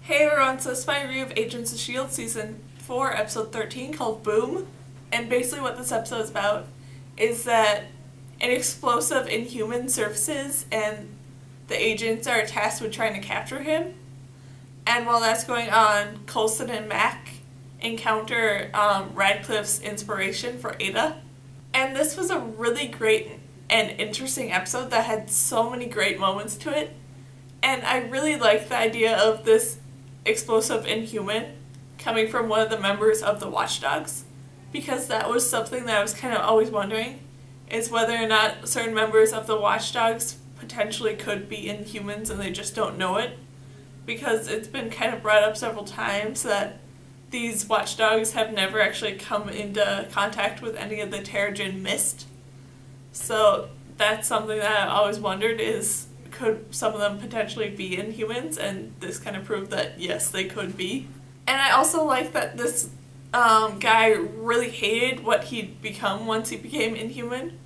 Hey everyone, so this is my review of Agents of S.H.I.E.L.D. Season 4, Episode 13 called Boom. And basically what this episode is about is that an explosive inhuman surfaces and the agents are tasked with trying to capture him. And while that's going on, Coulson and Mac encounter Radcliffe's inspiration for Ada. And this was a really great and interesting episode that had so many great moments to it. And I really liked the idea of this explosive inhuman coming from one of the members of the Watchdogs, because that was something that I was kind of always wondering, is whether or not certain members of the Watchdogs potentially could be Inhumans and they just don't know it, because it's been kind of brought up several times that these Watchdogs have never actually come into contact with any of the Terrigen Mist. So that's something that I've always wondered, is could some of them potentially be Inhumans, and this kind of proved that yes, they could be. And I also like that this guy really hated what he'd become once he became Inhuman,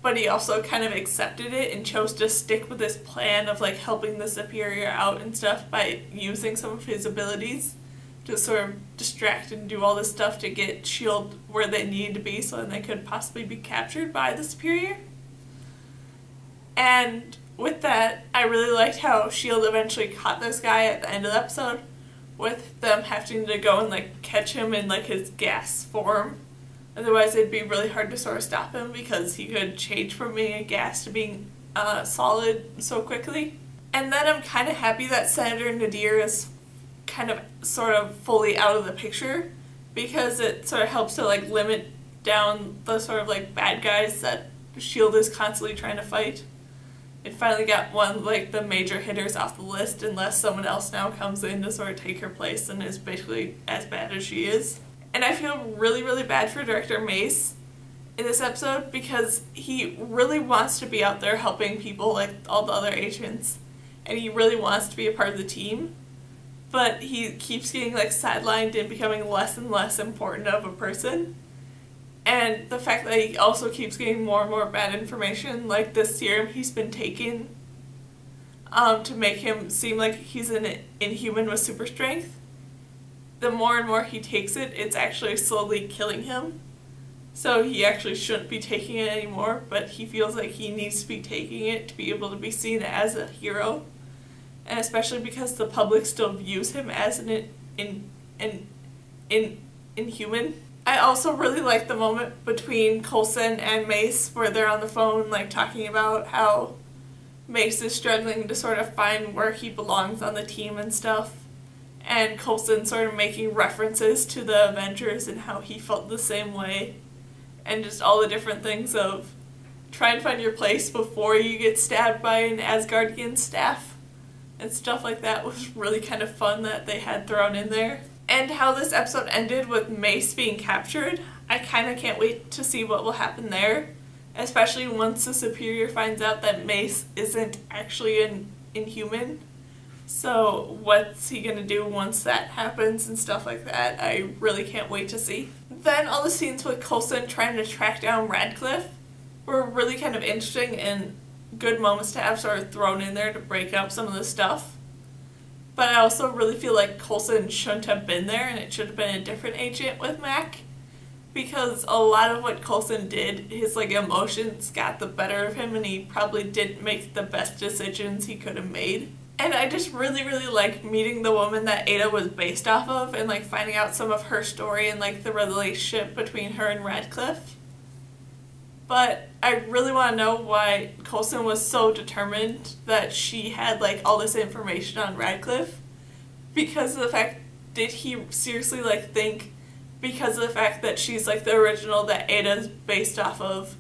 but he also kind of accepted it and chose to stick with this plan of like helping the Superior out and stuff by using some of his abilities to sort of distract and do all this stuff to get S.H.I.E.L.D. where they needed to be so then they could possibly be captured by the Superior. And with that, I really liked how S.H.I.E.L.D. eventually caught this guy at the end of the episode, with them having to go and like catch him in like his gas form. Otherwise it'd be really hard to sort of stop him because he could change from being a gas to being solid so quickly. And then I'm kind of happy that Senator Nadir is kind of sort of fully out of the picture, because it sort of helps to like limit down the sort of like bad guys that S.H.I.E.L.D. is constantly trying to fight. It finally got one like the major hitters off the list, unless someone else now comes in to sort of take her place and is basically as bad as she is. And I feel really bad for Director Mace in this episode, because he really wants to be out there helping people like all the other agents, and he really wants to be a part of the team, but he keeps getting like sidelined and becoming less and less important of a person. And the fact that he also keeps getting more and more bad information, like the serum he's been taking to make him seem like he's an Inhuman with super strength, the more and more he takes it, it's actually slowly killing him. So he actually shouldn't be taking it anymore, but he feels like he needs to be taking it to be able to be seen as a hero. And especially because the public still views him as an Inhuman. I also really like the moment between Coulson and Mace where they're on the phone like talking about how Mace is struggling to sort of find where he belongs on the team and stuff, and Coulson sort of making references to the Avengers and how he felt the same way, and just all the different things of trying to find your place before you get stabbed by an Asgardian staff and stuff like that was really kind of fun that they had thrown in there. And how this episode ended with Mace being captured, I kind of can't wait to see what will happen there, especially once the Superior finds out that Mace isn't actually an Inhuman. So what's he gonna do once that happens and stuff like that, I really can't wait to see. Then all the scenes with Coulson trying to track down Radcliffe were really kind of interesting and good moments to have sort of thrown in there to break up some of the stuff. But I also really feel like Coulson shouldn't have been there, and it should have been a different agent with Mac, because a lot of what Coulson did, his like emotions got the better of him and he probably didn't make the best decisions he could have made. And I just really like meeting the woman that Ada was based off of and like finding out some of her story and like the relationship between her and Radcliffe. But I really want to know why Coulson was so determined that she had like all this information on Radcliffe, because of the fact, did he seriously like think because of the fact that she's like the original that Ada's based off of,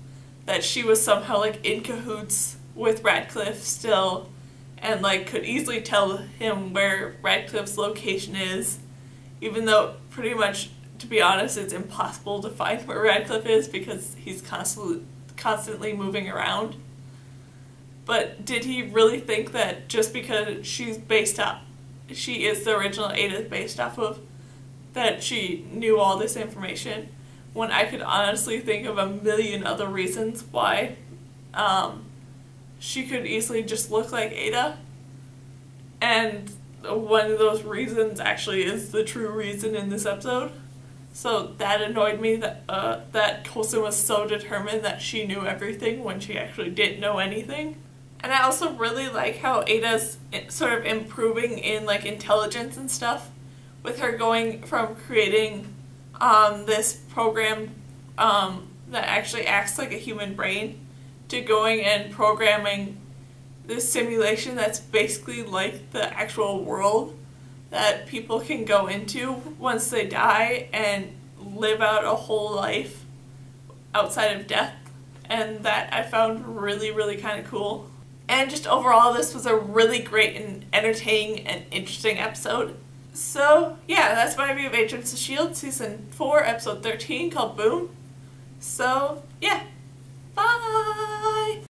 that she was somehow like in cahoots with Radcliffe still and like could easily tell him where Radcliffe's location is, even though pretty much, to be honest, it's impossible to find where Radcliffe is because he's constantly moving around. But did he really think that just because she is the original Ada based off of, that she knew all this information, when I could honestly think of a million other reasons why she could easily just look like Ada? And one of those reasons actually is the true reason in this episode. So that annoyed me that that Coulson was so determined that she knew everything when she actually didn't know anything. And I also really like how Ada's sort of improving in like intelligence and stuff, with her going from creating this program that actually acts like a human brain to going and programming this simulation that's basically like the actual world that people can go into once they die and live out a whole life outside of death. And that I found really, really kind of cool. And just overall, this was a really great and entertaining and interesting episode. So yeah, that's my review of Agents of S.H.I.E.L.D. Season 4, Episode 13, called Boom. So yeah.